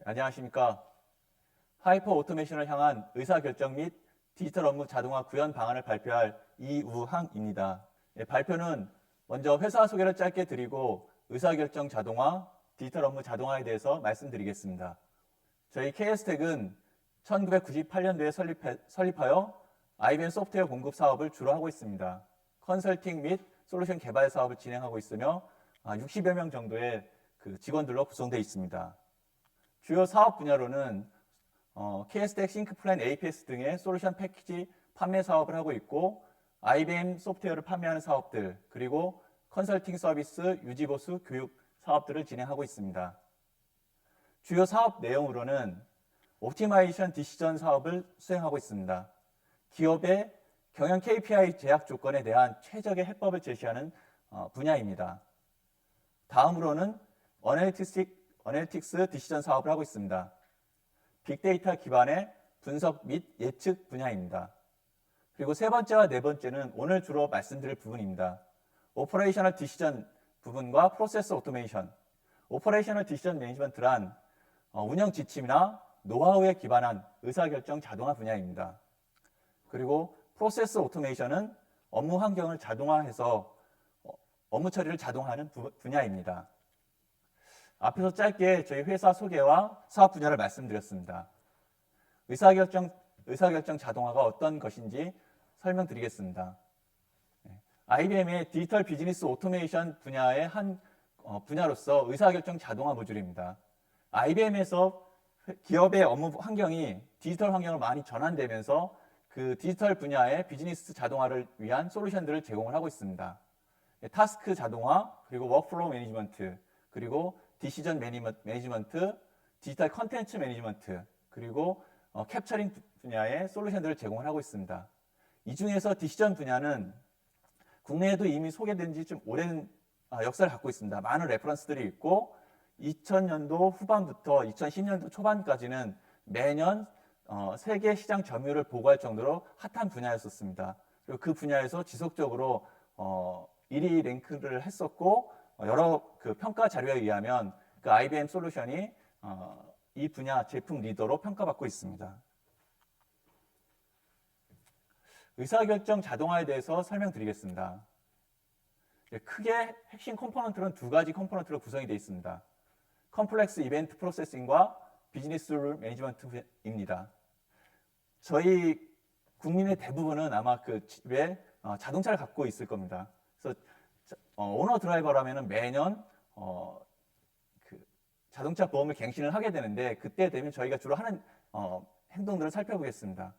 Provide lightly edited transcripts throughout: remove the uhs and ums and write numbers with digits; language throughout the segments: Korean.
안녕하십니까. 하이퍼 오토메이션을 향한 의사결정 및 디지털 업무 자동화 구현 방안을 발표할 이우항입니다. 발표는 먼저 회사 소개를 짧게 드리고 의사결정 자동화, 디지털 업무 자동화에 대해서 말씀드리겠습니다. 저희 KS텍은 1998년도에 설립하여 IBM 소프트웨어 공급 사업을 주로 하고 있습니다. 컨설팅 및 솔루션 개발 사업을 진행하고 있으며 60여 명 정도의 직원들로 구성되어 있습니다. 주요 사업 분야로는 KS텍 싱크플랜 APS 등의 솔루션 패키지 판매 사업을 하고 있고 IBM 소프트웨어를 판매하는 사업들 그리고 컨설팅 서비스, 유지보수, 교육 사업들을 진행하고 있습니다. 주요 사업 내용으로는 옵티마이제이션 디시전 사업을 수행하고 있습니다. 기업의 경영 KPI 제약 조건에 대한 최적의 해법을 제시하는 분야입니다. 다음으로는 어널리틱스 디시전 사업을 하고 있습니다. 빅데이터 기반의 분석 및 예측 분야입니다. 그리고 세 번째와 네 번째는 오늘 주로 말씀드릴 부분입니다. 오퍼레이셔널 디시전 부분과 프로세스 오토메이션. 오퍼레이셔널 디시전 매니지먼트란 운영 지침이나 노하우에 기반한 의사결정 자동화 분야입니다. 그리고 프로세스 오토메이션은 업무 환경을 자동화해서 업무 처리를 자동화하는 분야입니다. 앞에서 짧게 저희 회사 소개와 사업 분야를 말씀드렸습니다. 의사결정 자동화가 어떤 것인지 설명드리겠습니다. IBM의 디지털 비즈니스 오토메이션 분야의 한 분야로서 의사결정 자동화 모듈입니다. IBM에서 기업의 업무 환경이 디지털 환경으로 많이 전환되면서 그 디지털 분야의 비즈니스 자동화를 위한 솔루션들을 제공을 하고 있습니다. 타스크 자동화, 그리고 워크플로우 매니지먼트, 그리고 디시전 매니지먼트, 디지털 컨텐츠 매니지먼트, 그리고 캡처링 분야의 솔루션들을 제공을 하고 있습니다. 이 중에서 디시전 분야는 국내에도 이미 소개된 지 좀 오랜 역사를 갖고 있습니다. 많은 레퍼런스들이 있고 2000년도 후반부터 2010년도 초반까지는 매년 세계 시장 점유율을 보고할 정도로 핫한 분야였었습니다. 그리고 그 분야에서 지속적으로 1위 랭크를 했었고 여러 평가 자료에 의하면 그 IBM 솔루션이 이 분야 제품 리더로 평가받고 있습니다. 의사결정 자동화에 대해서 설명드리겠습니다. 크게 핵심 컴포넌트는 두 가지 컴포넌트로 구성이 되어 있습니다. 컴플렉스 이벤트 프로세싱과 비즈니스 룰 매니지먼트입니다. 저희 국민의 대부분은 아마 그 집에 자동차를 갖고 있을 겁니다. 그래서 오너 드라이버라면 매년 그 자동차 보험을 갱신을 하게 되는데 그때 되면 저희가 주로 하는 행동들을 살펴보겠습니다.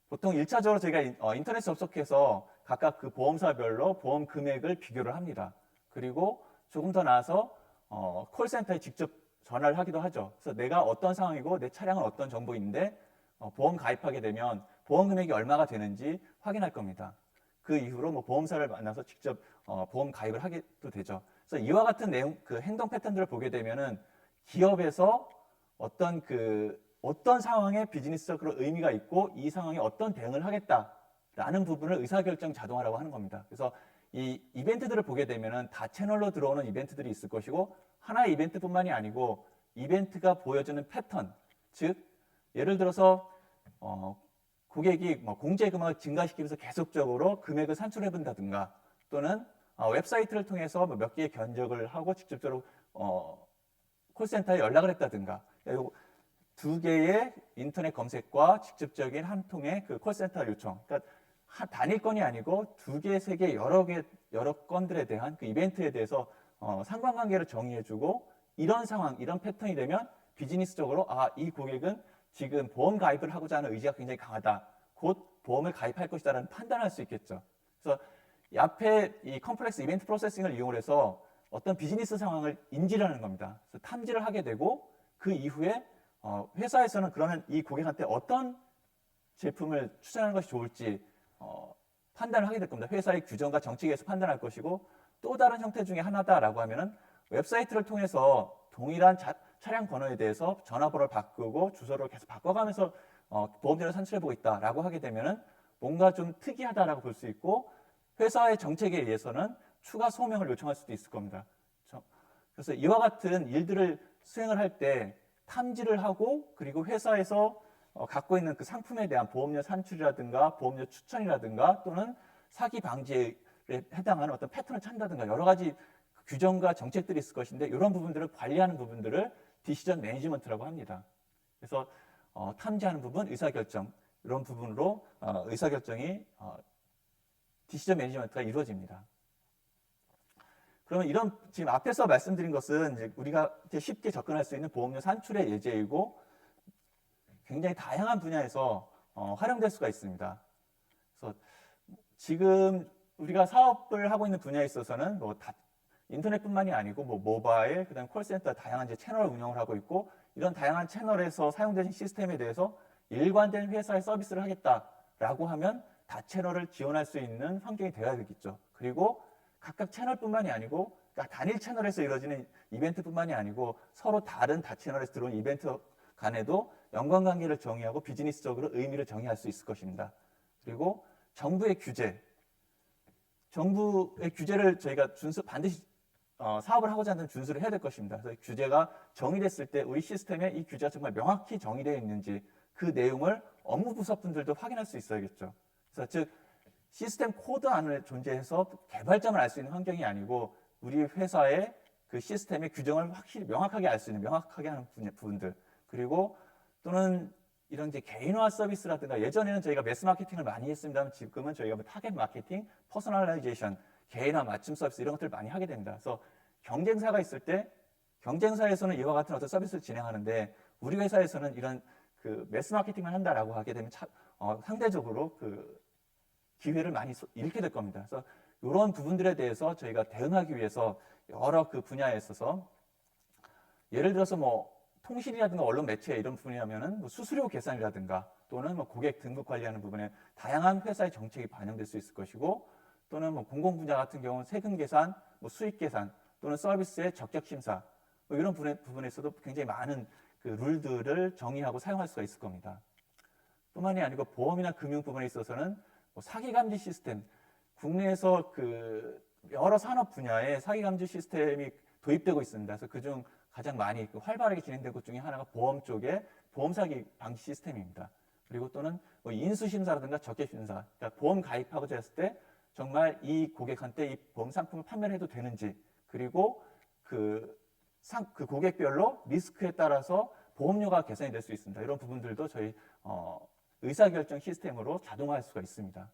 보통 1차적으로 저희가 인터넷 접속해서 각각 그 보험사별로 보험 금액을 비교를 합니다. 그리고 조금 더 나아서 콜센터에 직접 전화를 하기도 하죠. 그래서 내가 어떤 상황이고 내 차량은 어떤 정보인데 보험 가입하게 되면 보험 금액이 얼마가 되는지 확인할 겁니다. 그 이후로 보험사를 만나서 직접 보험 가입을 하게도 되죠. 그래서 이와 같은 내용, 그 행동 패턴들을 보게 되면은 기업에서 어떤 상황에 비즈니스적으로 의미가 있고 이 상황에 어떤 대응을 하겠다라는 부분을 의사결정 자동화라고 하는 겁니다. 그래서 이 이벤트들을 보게 되면은 다 채널로 들어오는 이벤트들이 있을 것이고 하나의 이벤트뿐만이 아니고 이벤트가 보여주는 패턴, 즉 예를 들어서 고객이 공제 금액을 증가시키면서 계속적으로 금액을 산출해 본다든가 또는 웹사이트를 통해서 몇 개의 견적을 하고 직접적으로 콜센터에 연락을 했다든가 두 개의 인터넷 검색과 직접적인 한 통의 그 콜센터 요청. 그러니까 단일 건이 아니고 두 개, 세 개, 여러 건들에 대한 그 이벤트에 대해서 상관관계를 정의해주고 이런 상황, 이런 패턴이 되면 비즈니스적으로 이 고객은 지금 보험 가입을 하고자 하는 의지가 굉장히 강하다. 곧 보험을 가입할 것이다라는 판단을 할 수 있겠죠. 그래서 이 앞에 이 컴플렉스 이벤트 프로세싱을 이용해서 어떤 비즈니스 상황을 인지를 하는 겁니다. 그래서 탐지를 하게 되고 그 이후에 회사에서는 그러면 이 고객한테 어떤 제품을 추천하는 것이 좋을지 판단을 하게 될 겁니다. 회사의 규정과 정책에서 판단할 것이고 또 다른 형태 중에 하나다라고 하면은 웹사이트를 통해서 동일한 차량 번호에 대해서 전화번호를 바꾸고 주소를 계속 바꿔가면서 보험료를 산출해보고 있다라고 하게 되면은 뭔가 좀 특이하다라고 볼 수 있고 회사의 정책에 의해서는 추가 소명을 요청할 수도 있을 겁니다. 그래서 이와 같은 일들을 수행을 할 때 탐지를 하고 그리고 회사에서 갖고 있는 그 상품에 대한 보험료 산출이라든가 보험료 추천이라든가 또는 사기 방지에 해당하는 어떤 패턴을 찾는다든가 여러 가지 규정과 정책들이 있을 것인데 이런 부분들을 관리하는 부분들을 디시전 매니지먼트라고 합니다. 그래서 탐지하는 부분, 의사결정 이런 부분으로 의사결정이 디시전 매니지먼트가 이루어집니다. 그러면 이런 지금 앞에서 말씀드린 것은 이제 우리가 쉽게 접근할 수 있는 보험료 산출의 예제이고 굉장히 다양한 분야에서 활용될 수가 있습니다. 그래서 지금 우리가 사업을 하고 있는 분야에 있어서는 뭐 인터넷뿐만이 아니고 뭐 모바일, 그다음 콜센터 다양한 이제 채널을 운영을 하고 있고 이런 다양한 채널에서 사용되는 시스템에 대해서 일관된 회사의 서비스를 하겠다라고 하면 다채널을 지원할 수 있는 환경이 되어야 되겠죠. 그리고 각각 채널뿐만이 아니고 그러니까 단일 채널에서 이루어지는 이벤트뿐만이 아니고 서로 다른 다채널에서 들어온 이벤트 간에도 연관관계를 정의하고 비즈니스적으로 의미를 정의할 수 있을 것입니다. 그리고 정부의 규제를 저희가 반드시 사업을 하고자 하는 준수를 해야 될 것입니다. 그래서 규제가 정의됐을 때 우리 시스템에 이 규제가 정말 명확히 정의되어 있는지 그 내용을 업무 부서분들도 확인할 수 있어야겠죠. 그래서 즉 시스템 코드 안에 존재해서 개발자만 알 수 있는 환경이 아니고 우리 회사의 그 시스템의 규정을 확실히 명확하게 알 수 있는 명확하게 하는 부분들 그리고 또는 이런 이제 개인화 서비스라든가 예전에는 저희가 매스 마케팅을 많이 했습니다만 지금은 저희가 뭐 타겟 마케팅, 퍼스널라이제이션, 개인화 맞춤 서비스 이런 것들을 많이 하게 됩니다. 그래서 경쟁사가 있을 때 경쟁사에서는 이와 같은 어떤 서비스를 진행하는데 우리 회사에서는 이런 그 매스 마케팅만 한다라고 하게 되면 상대적으로 그 기회를 많이 잃게 될 겁니다. 그래서 이런 부분들에 대해서 저희가 대응하기 위해서 여러 그 분야에 있어서 예를 들어서 뭐 통신이라든가 언론 매체 이런 부분이라면은 뭐 수수료 계산이라든가 또는 뭐 고객 등급 관리하는 부분에 다양한 회사의 정책이 반영될 수 있을 것이고 또는 뭐 공공 분야 같은 경우는 세금 계산, 뭐 수익 계산 또는 서비스의 적격 심사 뭐 이런 부분에서도 굉장히 많은 그 룰들을 정의하고 사용할 수가 있을 겁니다. 뿐만이 아니고 보험이나 금융 부분에 있어서는 뭐 사기 감지 시스템 국내에서 그 여러 산업 분야에 사기 감지 시스템이 도입되고 있습니다. 그래서 그중 가장 많이 활발하게 진행된 것 중에 하나가 보험 쪽의 보험 사기 방지 시스템입니다. 그리고 또는 뭐 인수 심사라든가 적격 심사, 그러니까 보험 가입하고자 했을 때 정말 이 고객한테 이 보험 상품을 판매를 해도 되는지, 그리고 그 고객별로 리스크에 따라서 보험료가 계산이 될 수 있습니다. 이런 부분들도 저희 의사결정 시스템으로 자동화할 수가 있습니다.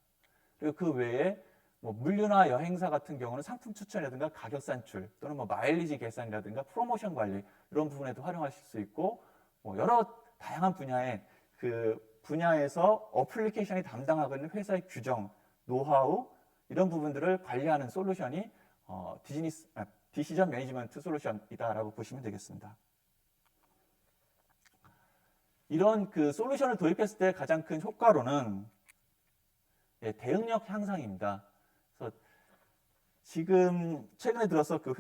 그리고 그 외에 뭐 물류나 여행사 같은 경우는 상품 추천이라든가 가격 산출 또는 뭐 마일리지 계산이라든가 프로모션 관리 이런 부분에도 활용하실 수 있고 뭐 여러 다양한 분야의 그 분야에서 어플리케이션이 담당하고 있는 회사의 규정, 노하우 이런 부분들을 관리하는 솔루션이 디시전 매니지먼트 솔루션이다라고 보시면 되겠습니다. 이런 그 솔루션을 도입했을 때 가장 큰 효과로는 대응력 향상입니다. 그래서 지금 최근에 들어서 그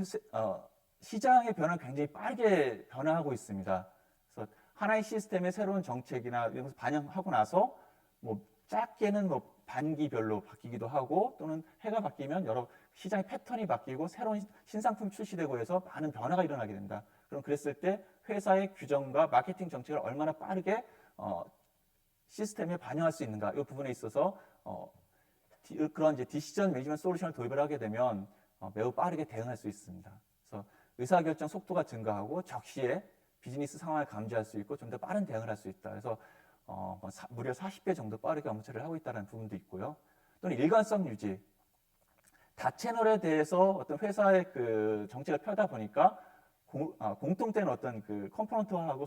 시장의 변화는 굉장히 빠르게 변화하고 있습니다. 그래서 하나의 시스템의 새로운 정책이나 이런 것을 반영하고 나서 뭐 짧게는 뭐 반기별로 바뀌기도 하고 또는 해가 바뀌면 여러 시장의 패턴이 바뀌고 새로운 신상품 출시되고 해서 많은 변화가 일어나게 된다. 그럼 그랬을 때 회사의 규정과 마케팅 정책을 얼마나 빠르게 시스템에 반영할 수 있는가 이 부분에 있어서 그런 이제 디시전 매니지먼트 솔루션을 도입을 하게 되면 매우 빠르게 대응할 수 있습니다. 그래서 의사결정 속도가 증가하고 적시에 비즈니스 상황을 감지할 수 있고 좀 더 빠른 대응을 할 수 있다. 그래서 무려 40배 정도 빠르게 업무 처리를 하고 있다는 부분도 있고요. 또는 일관성 유지. 다채널에 대해서 어떤 회사의 그 정책을 펴다 보니까 공통된 어떤 그 컴포넌트하고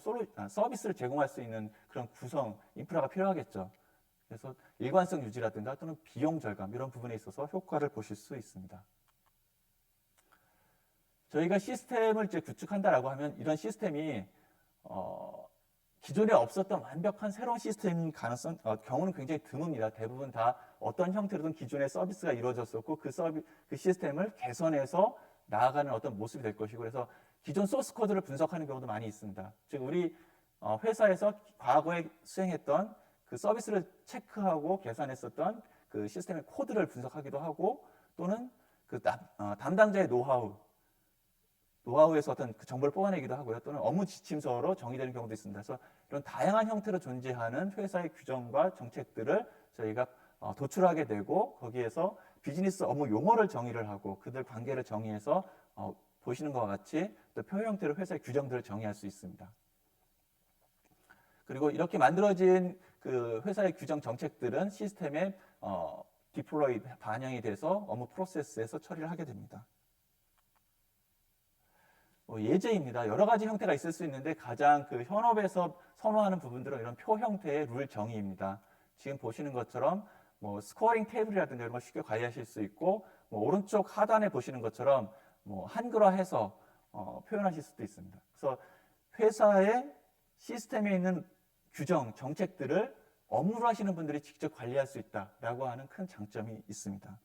서비스를 제공할 수 있는 그런 구성, 인프라가 필요하겠죠. 그래서 일관성 유지라든가 또는 비용 절감 이런 부분에 있어서 효과를 보실 수 있습니다. 저희가 시스템을 이제 구축한다라고 하면 이런 시스템이 기존에 없었던 완벽한 새로운 시스템인 경우는 굉장히 드뭅니다. 대부분 다 어떤 형태로든 기존의 서비스가 이루어졌었고 그 시스템을 개선해서 나아가는 어떤 모습이 될 것이고 그래서 기존 소스 코드를 분석하는 경우도 많이 있습니다. 즉 우리 회사에서 과거에 수행했던 그 서비스를 체크하고 계산했었던 그 시스템의 코드를 분석하기도 하고 또는 그 담당자의 노하우 노하우에서 어떤 그 정보를 뽑아내기도 하고요. 또는 업무 지침서로 정의되는 경우도 있습니다. 그래서 이런 다양한 형태로 존재하는 회사의 규정과 정책들을 저희가 도출하게 되고 거기에서 비즈니스 업무 용어를 정의를 하고 그들 관계를 정의해서 보시는 것과 같이 또 표 형태로 회사의 규정들을 정의할 수 있습니다. 그리고 이렇게 만들어진 그 회사의 규정 정책들은 시스템에 디플로이 반영이 돼서 업무 프로세스에서 처리를 하게 됩니다. 예제입니다. 여러 가지 형태가 있을 수 있는데 가장 그 현업에서 선호하는 부분들은 이런 표 형태의 룰 정의입니다. 지금 보시는 것처럼 뭐 스코어링 테이블이라든가 이런 걸 쉽게 관리하실 수 있고 뭐 오른쪽 하단에 보시는 것처럼 뭐 한글화해서 표현하실 수도 있습니다. 그래서 회사의 시스템에 있는 규정, 정책들을 업무를 하시는 분들이 직접 관리할 수 있다라고 하는 큰 장점이 있습니다.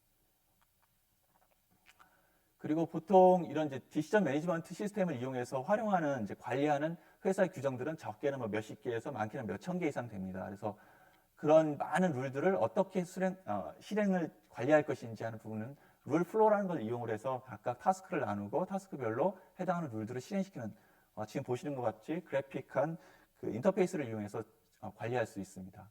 그리고 보통 이런 이제 디시전 매니지먼트 시스템을 이용해서 활용하는 이제 관리하는 회사의 규정들은 적게는 뭐 몇십 개에서 많게는 몇천 개 이상 됩니다. 그래서 그런 많은 룰들을 어떻게 실행을 관리할 것인지 하는 부분은 룰 플로우라는 걸 이용을 해서 각각 타스크를 나누고 타스크별로 해당하는 룰들을 실행시키는 지금 보시는 것 같이 그래픽한 그 인터페이스를 이용해서 관리할 수 있습니다.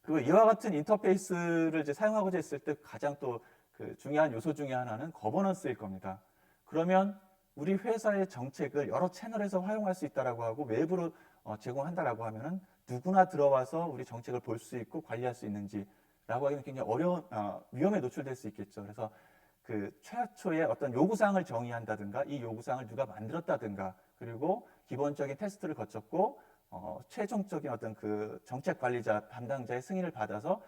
그리고 이와 같은 인터페이스를 이제 사용하고자 했을 때 가장 또 그 중요한 요소 중에 하나는 거버넌스일 겁니다. 그러면 우리 회사의 정책을 여러 채널에서 활용할 수 있다라고 하고 외부로 제공한다라고 하면은 누구나 들어와서 우리 정책을 볼 수 있고 관리할 수 있는지라고 하기는 굉장히 어려운 위험에 노출될 수 있겠죠. 그래서 그 최초의 어떤 요구사항을 정의한다든가 이 요구사항을 누가 만들었다든가 그리고 기본적인 테스트를 거쳤고 최종적인 어떤 그 정책 관리자 담당자의 승인을 받아서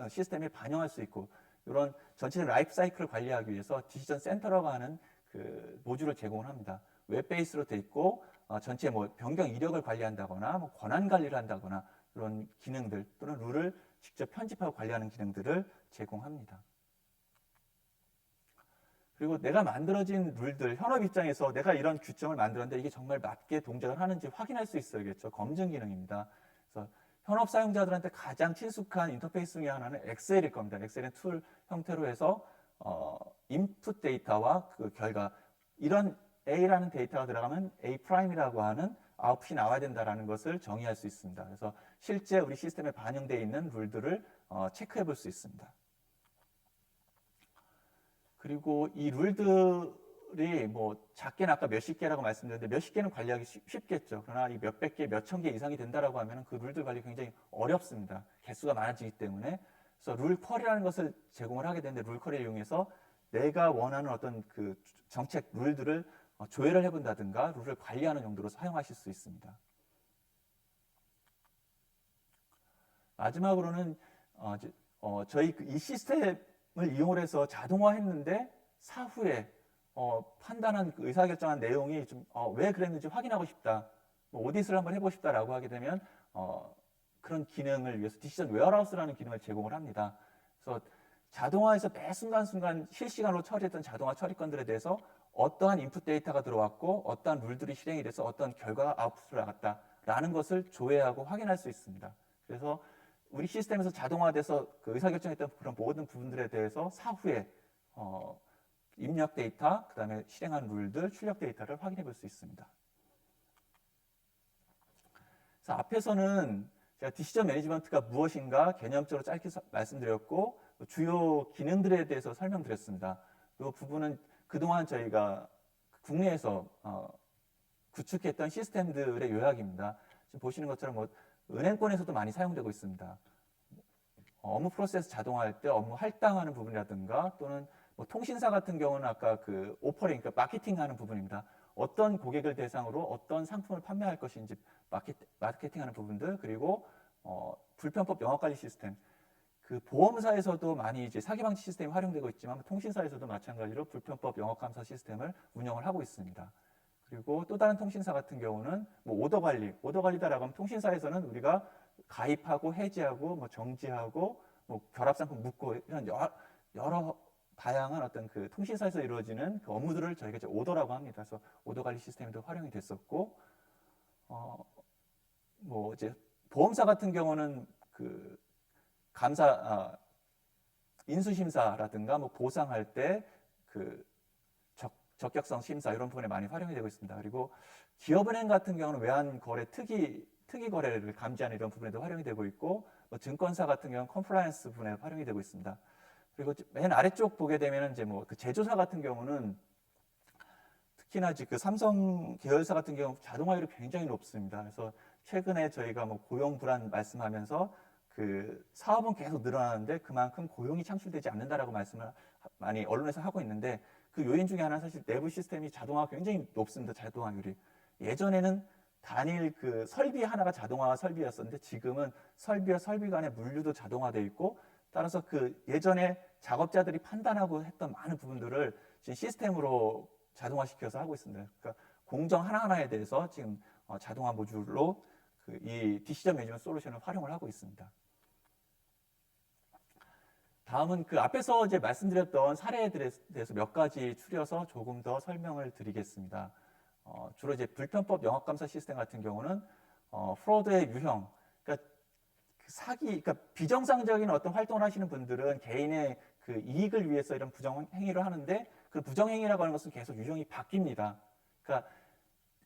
시스템에 반영할 수 있고 이런 전체적 라이프 사이클을 관리하기 위해서 디시전 센터라고 하는 그 모듈을 제공을 합니다. 웹 베이스로 돼 있고 전체 뭐 변경 이력을 관리한다거나 뭐 권한 관리를 한다거나 이런 기능들 또는 룰을 직접 편집하고 관리하는 기능들을 제공합니다. 그리고 내가 만들어진 룰들, 현업 입장에서 내가 이런 규정을 만들었는데 이게 정말 맞게 동작을 하는지 확인할 수 있어야겠죠. 검증 기능입니다. 그래서 현업 사용자들한테 가장 친숙한 인터페이스 중에 하나는 엑셀일 겁니다. 엑셀은 툴 형태로 해서 인풋 데이터와 그 결과 이런 A라는 데이터가 들어가면 A 프라임이라고 하는 아웃풋이 나와야 된다는 것을 정의할 수 있습니다. 그래서 실제 우리 시스템에 반영되어 있는 룰들을 체크해 볼 수 있습니다. 그리고 이 룰들이 뭐 작게는 아까 몇십 개라고 말씀드렸는데 몇십 개는 관리하기 쉽겠죠. 그러나 이 몇백 개, 몇천 개 이상이 된다라고 하면 그 룰들 관리 굉장히 어렵습니다. 개수가 많아지기 때문에. 그래서 룰 쿼리라는 것을 제공을 하게 되는데 룰 쿼리를 이용해서 내가 원하는 어떤 그 정책 룰들을 조회를 해본다든가 룰을 관리하는 용도로 사용하실 수 있습니다. 마지막으로는 저희 이 시스템을 이용을 해서 자동화했는데 사후에 판단한 그 의사결정한 내용이 좀 왜 그랬는지 확인하고 싶다, 뭐 오디트를 한번 해보고 싶다라고 하게 되면 그런 기능을 위해서 디시전 웨어하우스라는 기능을 제공을 합니다. 그래서 자동화에서 매 순간순간 실시간으로 처리했던 자동화 처리건들에 대해서 어떠한 인풋 데이터가 들어왔고 어떠한 룰들이 실행이 돼서 어떤 결과가 아웃풋으로 나갔다라는 것을 조회하고 확인할 수 있습니다. 그래서 우리 시스템에서 자동화돼서 그 의사결정했던 그런 모든 부분들에 대해서 사후에 입력 데이터, 그 다음에 실행한 룰들, 출력 데이터를 확인해 볼 수 있습니다. 그래서 앞에서는 제가 디시전 매니지먼트가 무엇인가 개념적으로 짧게 말씀드렸고 주요 기능들에 대해서 설명드렸습니다. 이 부분은 그동안 저희가 국내에서 구축했던 시스템들의 요약입니다. 지금 보시는 것처럼 뭐 은행권에서도 많이 사용되고 있습니다. 업무 프로세스 자동화할 때 업무 할당하는 부분이라든가 또는 뭐 통신사 같은 경우는 아까 그 오퍼링, 그러니까 마케팅하는 부분입니다. 어떤 고객을 대상으로 어떤 상품을 판매할 것인지 마케팅하는 부분들, 그리고 불편법 영업관리 시스템. 그 보험사에서도 많이 이제 사기 방지 시스템이 활용되고 있지만 통신사에서도 마찬가지로 불편법 영업 감사 시스템을 운영을 하고 있습니다. 그리고 또 다른 통신사 같은 경우는 뭐 오더 관리다라고 하면 통신사에서는 우리가 가입하고 해지하고 뭐 정지하고 뭐 결합 상품 묻고 이런 여러 다양한 어떤 그 통신사에서 이루어지는 그 업무들을 저희가 이제 오더라고 합니다. 그래서 오더 관리 시스템도 활용이 됐었고, 뭐 이제 보험사 같은 경우는 그 인수심사라든가 뭐 보상할 때 그 적격성 심사 이런 부분에 많이 활용이 되고 있습니다. 그리고 기업은행 같은 경우는 외환거래 특이 거래를 감지하는 이런 부분에도 활용이 되고 있고, 뭐 증권사 같은 경우는 컴플라이언스 부분에 활용이 되고 있습니다. 그리고 맨 아래쪽 보게 되면은 이제 뭐 그 제조사 같은 경우는 특히나 그 삼성 계열사 같은 경우 자동화율이 굉장히 높습니다. 그래서 최근에 저희가 뭐 고용 불안 말씀하면서 그 사업은 계속 늘어나는데 그만큼 고용이 창출되지 않는다라고 말씀을 많이 언론에서 하고 있는데, 그 요인 중에 하나는 사실 내부 시스템이 자동화가 굉장히 높습니다. 자동화율이. 예전에는 단일 그 설비 하나가 자동화 설비였었는데 지금은 설비와 설비 간의 물류도 자동화되어 있고, 따라서 그 예전에 작업자들이 판단하고 했던 많은 부분들을 지금 시스템으로 자동화시켜서 하고 있습니다. 그러니까 공정 하나하나에 대해서 지금 자동화 모듈로 이 디시전 매니지먼트 솔루션을 활용을 하고 있습니다. 다음은 그 앞에서 이제 말씀드렸던 사례들에 대해서 몇 가지 추려서 조금 더 설명을 드리겠습니다. 주로 이제 불편법 영업감사 시스템 같은 경우는 프로드의 유형, 그러니까 사기, 그러니까 비정상적인 어떤 활동을 하시는 분들은 개인의 그 이익을 위해서 이런 부정행위를 하는데, 그 부정행위라고 하는 것은 계속 유형이 바뀝니다. 그러니까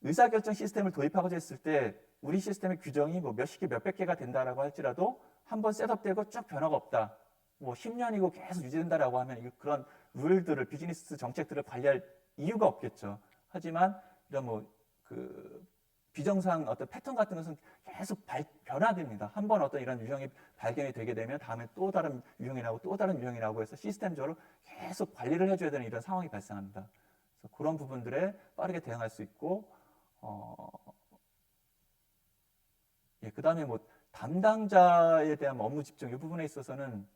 의사결정 시스템을 도입하고자 했을 때 우리 시스템의 규정이 뭐 몇십 개, 몇백 개가 된다라고 할지라도 한번 셋업되고 쭉 변화가 없다, 뭐 10년이고 계속 유지된다라고 하면 그런 룰들을, 비즈니스 정책들을 관리할 이유가 없겠죠. 하지만 이런 그 비정상 어떤 패턴 같은 것은 계속 변화됩니다. 한번 어떤 이런 유형이 발견이 되게 되면 다음에 또 다른 유형이 나오고 또 다른 유형이 나오고 해서 시스템적으로 계속 관리를 해줘야 되는 이런 상황이 발생합니다. 그래서 그런 부분들에 빠르게 대응할 수 있고, 그 다음에 뭐 담당자에 대한 업무 집중 이 부분에 있어서는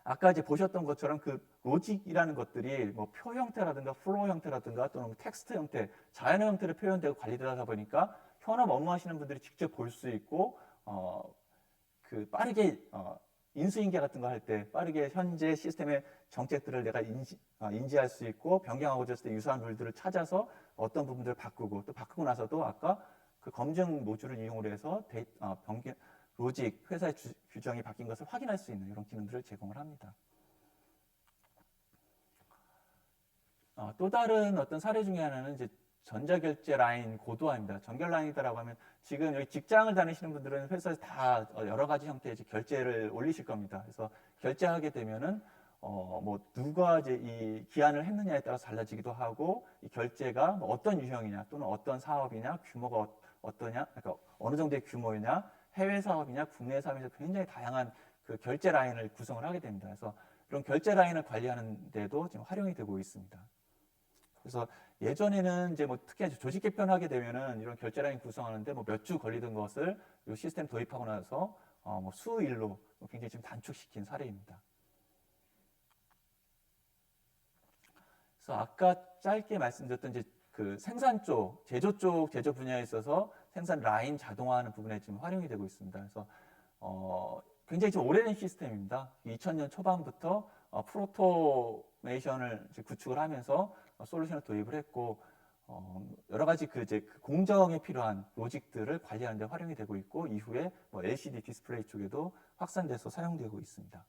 아까 이제 보셨던 것처럼 그 로직이라는 것들이 뭐 표 형태라든가 플로우 형태라든가 또는 텍스트 형태, 자연어 형태로 표현되고 관리되다 보니까 현업 업무하시는 분들이 직접 볼 수 있고, 그 빠르게 인수인계 같은 거 할 때 빠르게 현재 시스템의 정책들을 내가 인지할 수 있고, 변경하고자 했을 때 유사한 룰들을 찾아서 어떤 부분들을 바꾸고, 또 바꾸고 나서도 아까 그 검증 모듈을 이용을 해서 로직, 회사의 규정이 바뀐 것을 확인할 수 있는 이런 기능들을 제공을 합니다. 또 다른 어떤 사례 중에 하나는 이제 전자결제 라인 고도화입니다. 전결 라인이다라고 하면 지금 여기 직장을 다니시는 분들은 회사에서 다 여러 가지 형태의 결제를 올리실 겁니다. 그래서 결제하게 되면은 뭐 누가 이제 이 기한을 했느냐에 따라서 달라지기도 하고, 이 결제가 뭐 어떤 유형이냐 또는 어떤 사업이냐, 규모가 어떠냐, 그러니까 어느 정도의 규모이냐, 해외 사업이냐, 국내 사업이냐, 굉장히 다양한 그 결제 라인을 구성을 하게 됩니다. 그래서 이런 결제 라인을 관리하는 데도 지금 활용이 되고 있습니다. 그래서 예전에는 이제 뭐 특히 조직 개편하게 되면은 이런 결제 라인 구성하는데 뭐 몇 주 걸리던 것을 이 시스템 도입하고 나서 뭐 수일로 굉장히 좀 단축시킨 사례입니다. 그래서 아까 짧게 말씀드렸던 이제 그 생산 쪽, 제조 쪽, 제조 분야에 있어서 생산 라인 자동화하는 부분에 지금 활용이 되고 있습니다. 그래서 굉장히 좀 오래된 시스템입니다. 2000년 초반부터 프로토메이션을 구축을 하면서 솔루션을 도입을 했고, 여러 가지 그 공정에 필요한 로직들을 관리하는 데 활용이 되고 있고, 이후에 뭐 LCD 디스플레이 쪽에도 확산돼서 사용되고 있습니다.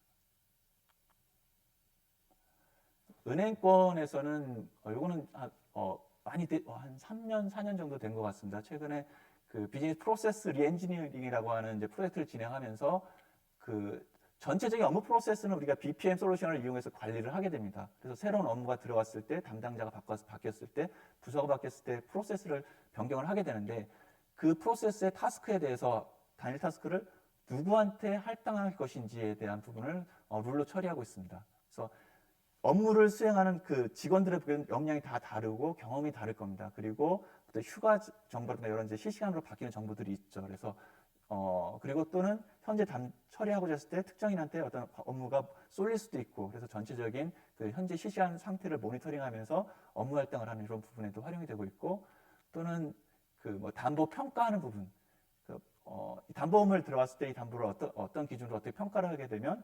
은행권에서는 이거는 많이 한 3년, 4년 정도 된 것 같습니다. 최근에 그 비즈니스 프로세스 리엔지니어링이라고 하는 이제 프로젝트를 진행하면서 그 전체적인 업무 프로세스는 우리가 BPM 솔루션을 이용해서 관리를 하게 됩니다. 그래서 새로운 업무가 들어왔을 때, 담당자가 바뀌었을 때, 부서가 바뀌었을 때 프로세스를 변경을 하게 되는데, 그 프로세스의 타스크에 대해서 단일 타스크를 누구한테 할당할 것인지에 대한 부분을 룰로 처리하고 있습니다. 그래서 업무를 수행하는 그 직원들의 역량이 다 다르고 경험이 다를 겁니다. 그리고 또 휴가 정보나 이런 이제 실시간으로 바뀌는 정보들이 있죠. 그래서 그리고 또는 현재 처리하고자 했을 때 특정인한테 어떤 업무가 쏠릴 수도 있고, 그래서 전체적인 그 현재 실시간 상태를 모니터링하면서 업무 할당을 하는 이런 부분에도 활용이 되고 있고, 또는 그 뭐 담보 평가하는 부분, 담보험을 들어갔을 때 이 담보를 어떤 기준으로 어떻게 평가를 하게 되면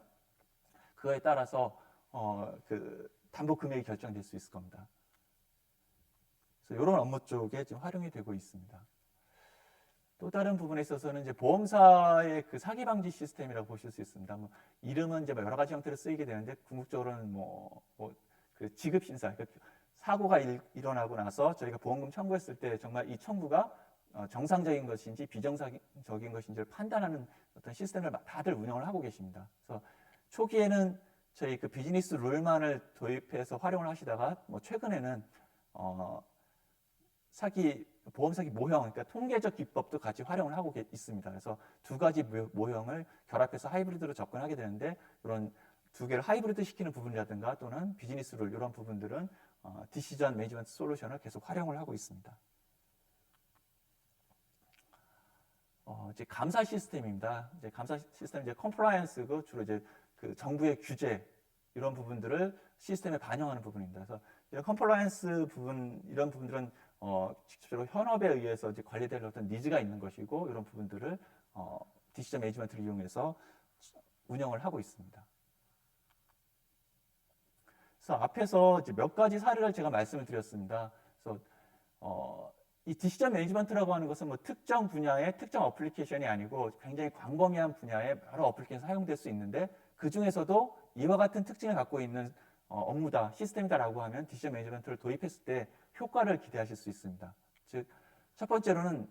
그거에 따라서 그 담보 금액이 결정될 수 있을 겁니다. 그래서 이런 업무 쪽에 지금 활용이 되고 있습니다. 또 다른 부분에 있어서는 이제 보험사의 그 사기 방지 시스템이라고 보실 수 있습니다. 뭐 이름은 이제 여러 가지 형태로 쓰이게 되는데 궁극적으로는 그 지급 심사, 그러니까 사고가 일어나고 나서 저희가 보험금 청구했을 때 정말 이 청구가 정상적인 것인지 비정상적인 것인지를 판단하는 어떤 시스템을 다들 운영을 하고 계십니다. 그래서 초기에는 저희 그 비즈니스 룰만을 도입해서 활용을 하시다가 뭐 최근에는 보험 사기 모형, 그러니까 통계적 기법도 같이 활용을 하고 있습니다. 그래서 두 가지 모형을 결합해서 하이브리드로 접근하게 되는데, 이런 두 개를 하이브리드 시키는 부분이라든가 또는 비즈니스 룰 이런 부분들은 디시전 매니지먼트 솔루션을 계속 활용을 하고 있습니다. 이제 감사 시스템입니다. 이제 감사 시스템 이제 컴플라이언스고 주로 이제 그 정부의 규제 이런 부분들을 시스템에 반영하는 부분입니다. 그래서 이런 컴플라이언스 부분 이런 부분들은 직접적으로 현업에 의해서 이제 관리될 어떤 니즈가 있는 것이고, 이런 부분들을 디시전 매니지먼트를 이용해서 운영을 하고 있습니다. 그래서 앞에서 이제 몇 가지 사례를 제가 말씀을 드렸습니다. 그래서 이 디시전 매니지먼트라고 하는 것은 뭐 특정 분야의 특정 어플리케이션이 아니고 굉장히 광범위한 분야의 여러 어플리케이션이 사용될 수 있는데, 그 중에서도 이와 같은 특징을 갖고 있는 업무다, 시스템이다라고 하면 디시전 매니지먼트를 도입했을 때 효과를 기대하실 수 있습니다. 즉, 첫 번째로는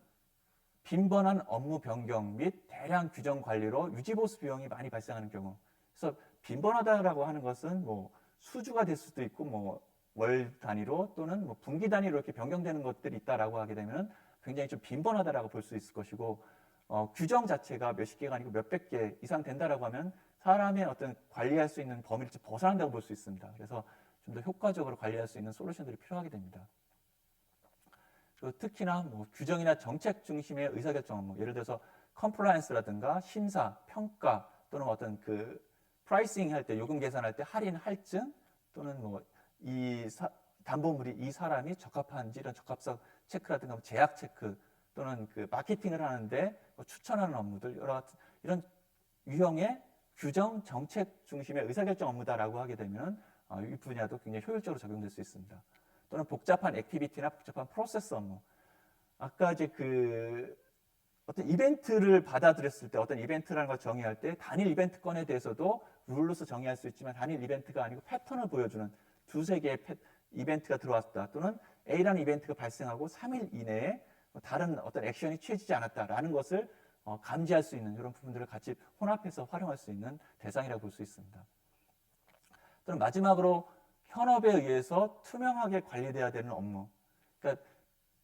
빈번한 업무 변경 및 대량 규정 관리로 유지보수 비용이 많이 발생하는 경우. 그래서 빈번하다라고 하는 것은 뭐 수주가 될 수도 있고 뭐 월 단위로 또는 뭐 분기 단위로 이렇게 변경되는 것들이 있다라고 하게 되면 굉장히 좀 빈번하다라고 볼 수 있을 것이고, 규정 자체가 몇십 개가 아니고 몇백 개 이상 된다라고 하면 사람의 어떤 관리할 수 있는 범위를 좀 벗어난다고 볼 수 있습니다. 그래서 좀 더 효과적으로 관리할 수 있는 솔루션들이 필요하게 됩니다. 그리고 특히나 뭐 규정이나 정책 중심의 의사결정 업무, 예를 들어서 컴플라이언스라든가 심사, 평가 또는 어떤 그 프라이싱 할 때, 요금 계산할 때 할인 할증 또는 뭐 담보물이 이 사람이 적합한지 이런 적합성 체크라든가 제약 체크 또는 그 마케팅을 하는데 추천하는 업무들, 여러 같은 이런 유형의 규정 정책 중심의 의사결정 업무다라고 하게 되면 이 분야도 굉장히 효율적으로 적용될 수 있습니다. 또는 복잡한 액티비티나 복잡한 프로세스 업무. 아까 이제 그 어떤 이벤트를 받아들였을 때, 어떤 이벤트라는 걸 정의할 때 단일 이벤트 건에 대해서도 룰로서 정의할 수 있지만, 단일 이벤트가 아니고 패턴을 보여주는 두세 개의 이벤트가 들어왔다, 또는 A라는 이벤트가 발생하고 3일 이내에 다른 어떤 액션이 취해지지 않았다라는 것을 감지할 수 있는 이런 부분들을 같이 혼합해서 활용할 수 있는 대상이라고 볼 수 있습니다. 또는 마지막으로 현업에 의해서 투명하게 관리돼야 되는 업무. 그러니까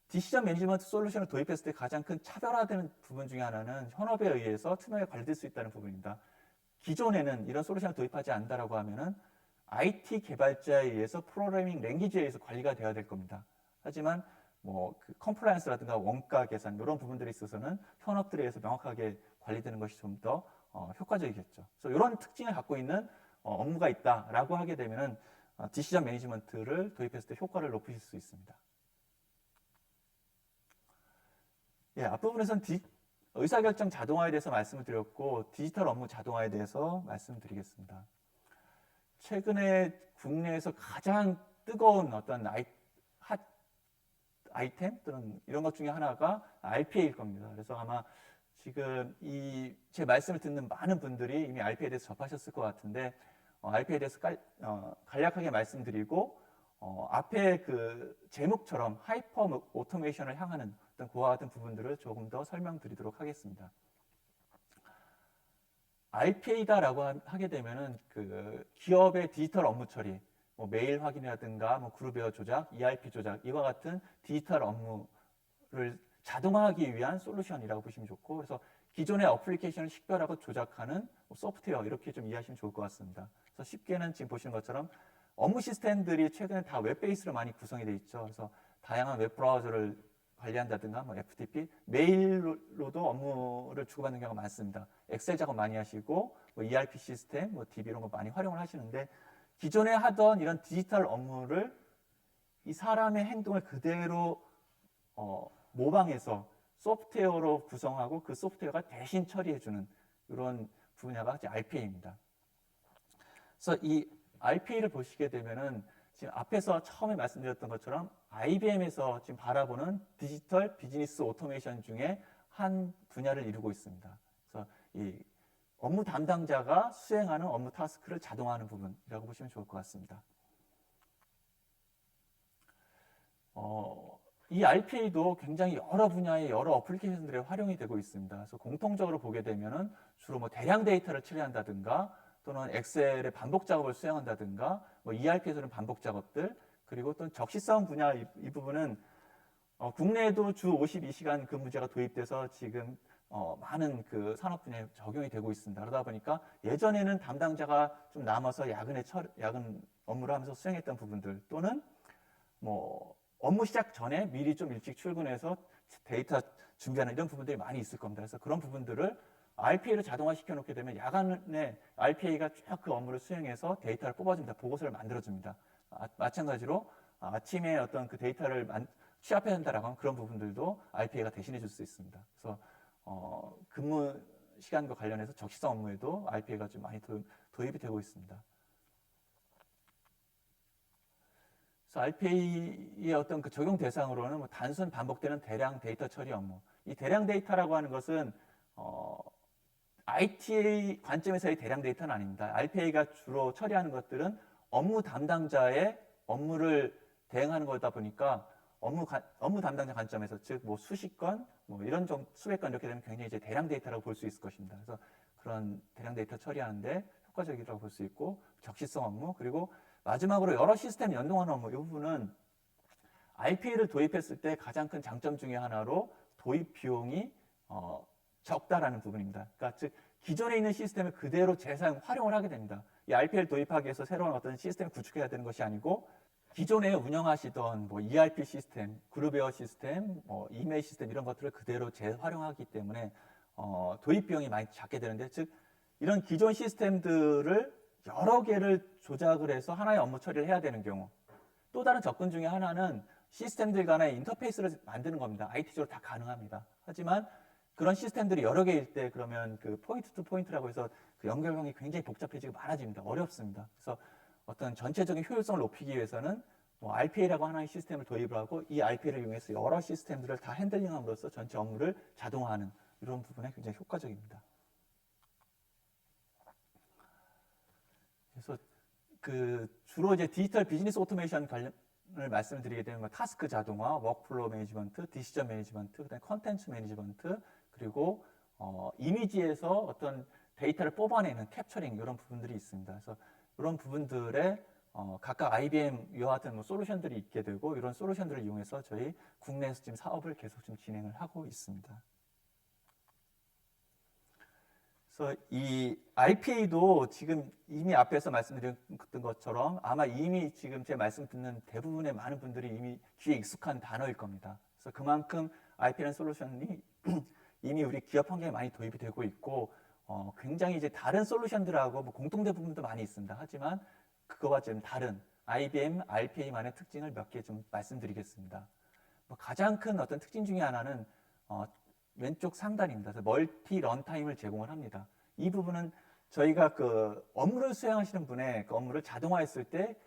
디시전 매니지먼트 솔루션을 도입했을 때 가장 큰 차별화되는 부분 중에 하나는 현업에 의해서 투명하게 관리될 수 있다는 부분입니다. 기존에는 이런 솔루션을 도입하지 않는다라고 하면은 IT 개발자에 의해서 프로그래밍 랭귀지에 의해서 관리가 되어야 될 겁니다. 하지만 뭐 그 컴플라이언스라든가 원가 계산 이런 부분들에 있어서는 현업들에 의해서 명확하게 관리되는 것이 좀 더 효과적이겠죠. 그래서 이런 특징을 갖고 있는 업무가 있다라고 하게 되면은 디시전 매니지먼트를 도입했을 때 효과를 높이실 수 있습니다. 예, 앞부분에서는 의사결정 자동화에 대해서 말씀을 드렸고, 디지털 업무 자동화에 대해서 말씀드리겠습니다. 최근에 국내에서 가장 뜨거운 어떤 핫 아이템 또는 이런 것 중에 하나가 RPA일 겁니다. 그래서 아마 지금 제 말씀을 듣는 많은 분들이 이미 RPA에 대해서 접하셨을 것 같은데, RPA에 대해서 간략하게 말씀드리고, 앞에 그 제목처럼 하이퍼 오토메이션을 향하는 어떤 그와 같은 부분들을 조금 더 설명드리도록 하겠습니다. RPA다라고 하게 되면은 그 기업의 디지털 업무 처리, 뭐 메일 확인이라든가 뭐 그룹웨어 조작, ERP 조작 이와 같은 디지털 업무를 자동화하기 위한 솔루션이라고 보시면 좋고, 그래서 기존의 어플리케이션을 식별하고 조작하는 소프트웨어 이렇게 좀 이해하시면 좋을 것 같습니다. 그래서 쉽게는 지금 보시는 것처럼 업무 시스템들이 최근에 다 웹 베이스로 많이 구성이 되어 있죠. 그래서 다양한 웹 브라우저를 관리한다든가 뭐 FTP, 메일로도 업무를 주고받는 경우가 많습니다. 엑셀 작업 많이 하시고 뭐 ERP 시스템, 뭐 DB 이런 거 많이 활용을 하시는데, 기존에 하던 이런 디지털 업무를 이 사람의 행동을 그대로 모방해서 소프트웨어로 구성하고 그 소프트웨어가 대신 처리해주는 이런 분야가 RPA입니다. 그래서 이 RPA를 보시게 되면은 지금 앞에서 처음에 말씀드렸던 것처럼 IBM에서 지금 바라보는 디지털 비즈니스 오토메이션 중에 한 분야를 이루고 있습니다. 그래서 이 업무 담당자가 수행하는 업무 타스크를 자동화하는 부분이라고 보시면 좋을 것 같습니다. 이 RPA도 굉장히 여러 분야의 여러 어플리케이션들에 활용이 되고 있습니다. 그래서 공통적으로 보게 되면은 주로 뭐 대량 데이터를 처리한다든가 또는 엑셀의 반복 작업을 수행한다든가 뭐 ERP에서는 반복 작업들 그리고 또 적시성 분야 이 부분은 국내에도 주 52시간 근무제가 도입돼서 지금 많은 그 산업 분야에 적용이 되고 있습니다. 그러다 보니까 예전에는 담당자가 좀 남아서 야근 업무를 하면서 수행했던 부분들 또는 뭐 업무 시작 전에 미리 좀 일찍 출근해서 데이터 준비하는 이런 부분들이 많이 있을 겁니다. 그래서 그런 부분들을 RPA를 자동화시켜 놓게 되면 야간에 RPA가 쭉 그 업무를 수행해서 데이터를 뽑아줍니다. 보고서를 만들어줍니다. 마찬가지로 아침에 어떤 그 데이터를 취합해야 한다라고 하면 그런 부분들도 RPA가 대신해 줄 수 있습니다. 그래서 근무 시간과 관련해서 적시성 업무에도 RPA가 좀 많이 도입이 되고 있습니다. 그래서 RPA의 어떤 그 적용 대상으로는 뭐 단순 반복되는 대량 데이터 처리 업무. 이 대량 데이터라고 하는 것은 IT 관점에서의 대량 데이터는 아닙니다. RPA가 주로 처리하는 것들은 업무 담당자의 업무를 대행하는 거다 보니까 업무 담당자 관점에서 즉 뭐 수십 건, 뭐 이런 수백 건 이렇게 되면 굉장히 이제 대량 데이터라고 볼 수 있을 것입니다. 그래서 그런 대량 데이터 처리하는데 효과적이라고 볼 수 있고 적시성 업무 그리고 마지막으로 여러 시스템 연동하는 업무 이 부분은 RPA를 도입했을 때 가장 큰 장점 중에 하나로 도입 비용이 적다라는 부분입니다. 그러니까 즉 기존에 있는 시스템을 그대로 재사용, 활용을 하게 됩니다. 이 RPA를 도입하기 위해서 새로운 어떤 시스템을 구축해야 되는 것이 아니고 기존에 운영하시던 뭐 ERP 시스템, 그룹웨어 시스템, 뭐 이메일 시스템 이런 것들을 그대로 재활용하기 때문에 도입 비용이 많이 작게 되는데 즉 이런 기존 시스템들을 여러 개를 조작을 해서 하나의 업무 처리를 해야 되는 경우 또 다른 접근 중에 하나는 시스템들 간의 인터페이스를 만드는 겁니다. IT적으로 다 가능합니다. 하지만 그런 시스템들이 여러 개일 때 그러면 그 포인트 투 포인트라고 해서 그 연결형이 굉장히 복잡해지고 많아집니다. 어렵습니다. 그래서 어떤 전체적인 효율성을 높이기 위해서는 뭐 RPA라고 하나의 시스템을 도입을 하고 이 RPA를 이용해서 여러 시스템들을 다 핸들링함으로써 전체 업무를 자동화하는 이런 부분에 굉장히 효과적입니다. 그래서 그 주로 이제 디지털 비즈니스 오토메이션 관련을 말씀드리게 되면 뭐 타스크 자동화, 워크플로우 매니지먼트, 디시전 매니지먼트, 그다음에 컨텐츠 매니지먼트 그리고 이미지에서 어떤 데이터를 뽑아내는 캡처링 이런 부분들이 있습니다. 그래서 이런 부분들에 각각 IBM 이와 같은 뭐 솔루션들이 있게 되고 이런 솔루션들을 이용해서 저희 국내에서 지금 사업을 계속 좀 진행을 하고 있습니다. 그래서 이 RPA도 지금 이미 앞에서 말씀드렸던 것처럼 아마 이미 지금 제 말씀 듣는 대부분의 많은 분들이 이미 귀에 익숙한 단어일 겁니다. 그래서 그만큼 RPA라는 솔루션이 이미 우리 기업 환경에 많이 도입이 되고 있고 굉장히 이제 다른 솔루션들하고 뭐 공통된 부분도 많이 있습니다. 하지만 그거와 좀 다른 IBM RPA만의 특징을 몇 개 좀 말씀드리겠습니다. 뭐 가장 큰 어떤 특징 중에 하나는 왼쪽 상단입니다. 그래서 멀티 런타임을 제공을 합니다. 이 부분은 저희가 그 업무를 수행하시는 분의 그 업무를 자동화했을 때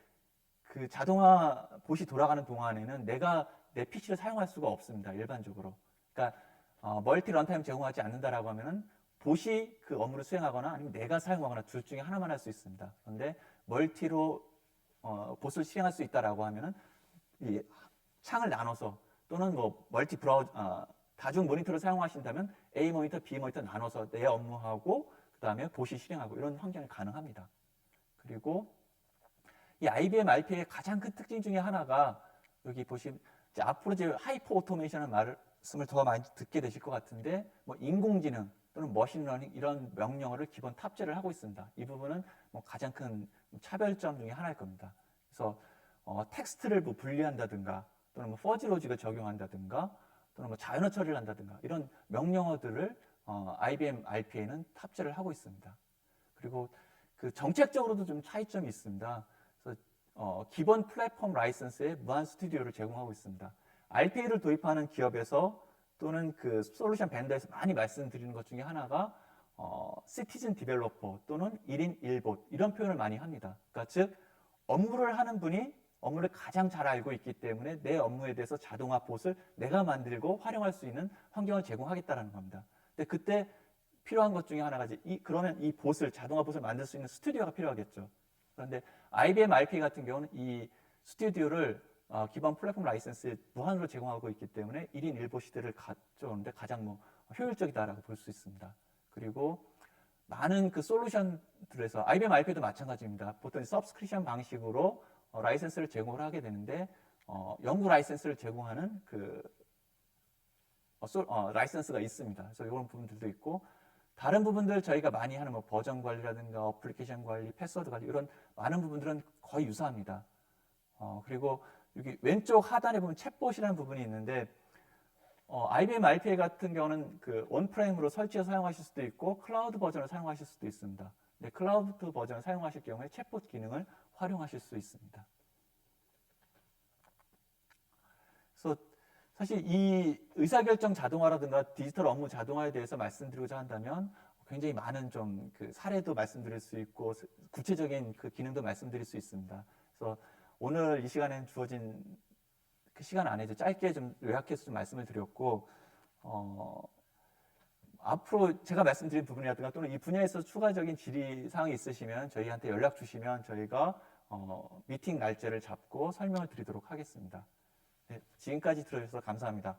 그 자동화 봇이 돌아가는 동안에는 내가 내 PC를 사용할 수가 없습니다. 일반적으로. 그러니까 멀티 런타임 제공하지 않는다라고 하면은 봇이 그 업무를 수행하거나 아니면 내가 사용하거나 둘 중에 하나만 할 수 있습니다. 그런데 멀티로 봇을 실행할 수 있다라고 하면은 이 창을 나눠서 또는 뭐 멀티 브라우저 다중 모니터를 사용하신다면 A 모니터, B 모니터 나눠서 내 업무하고 그 다음에 봇이 실행하고 이런 환경이 가능합니다. 그리고 이 IBM RPA의 가장 큰 특징 중에 하나가 여기 보시면 이제 앞으로 이제 하이퍼 오토메이션을 말씀을 더 많이 듣게 되실 것 같은데 뭐 인공지능 또는 머신러닝 이런 명령어를 기본 탑재를 하고 있습니다. 이 부분은 뭐 가장 큰 차별점 중에 하나일 겁니다. 그래서 텍스트를 뭐 분리한다든가 또는 뭐 퍼지 로직을 적용한다든가 또는 뭐 자연어 처리를 한다든가 이런 명령어들을 IBM RPA는 탑재를 하고 있습니다. 그리고 그 정책적으로도 좀 차이점이 있습니다. 그래서 기본 플랫폼 라이선스에 무한 스튜디오를 제공하고 있습니다. RPA를 도입하는 기업에서 또는 그 솔루션 벤더에서 많이 말씀드리는 것 중에 하나가 시티즌 디벨로퍼 또는 1인 1봇 이런 표현을 많이 합니다. 그러니까 즉 업무를 하는 분이 업무를 가장 잘 알고 있기 때문에 내 업무에 대해서 자동화 봇을 내가 만들고 활용할 수 있는 환경을 제공하겠다는 겁니다. 근데 그때 필요한 것 중에 하나가 그러면 이 봇을 자동화 봇을 만들 수 있는 스튜디오가 필요하겠죠. 그런데 IBM RPA 같은 경우는 이 스튜디오를 기반 플랫폼 라이센스 무한으로 제공하고 있기 때문에 1인 1보 시대를 가져오는데 가장 뭐 효율적이다라고 볼 수 있습니다. 그리고 많은 그 솔루션들에서 IBM RP도 마찬가지입니다. 보통 서브스크립션 방식으로 라이센스를 제공을 하게 되는데 연구 라이센스를 제공하는 그 라이센스가 있습니다. 그래서 이런 부분들도 있고 다른 부분들 저희가 많이 하는 뭐 버전 관리라든가 어플리케이션 관리, 패스워드 관리 이런 많은 부분들은 거의 유사합니다. 그리고 여기 왼쪽 하단에 보면 챗봇이라는 부분이 있는데 IBM RPA 같은 경우는 그 온프레임으로 설치해서 사용하실 수도 있고 클라우드 버전을 사용하실 수도 있습니다. 근데 클라우드 버전을 사용하실 경우에 챗봇 기능을 활용하실 수 있습니다. 그래서 사실 이 의사결정 자동화라든가 디지털 업무 자동화에 대해서 말씀드리고자 한다면 굉장히 많은 좀 그 사례도 말씀드릴 수 있고 구체적인 그 기능도 말씀드릴 수 있습니다. 그래서 오늘 이 시간에 주어진 그 시간 안에 짧게 좀 요약해서 좀 말씀을 드렸고 앞으로 제가 말씀드린 부분이라든가 또는 이 분야에서 추가적인 질의 사항이 있으시면 저희한테 연락 주시면 저희가 미팅 날짜를 잡고 설명을 드리도록 하겠습니다. 네, 지금까지 들어주셔서 감사합니다.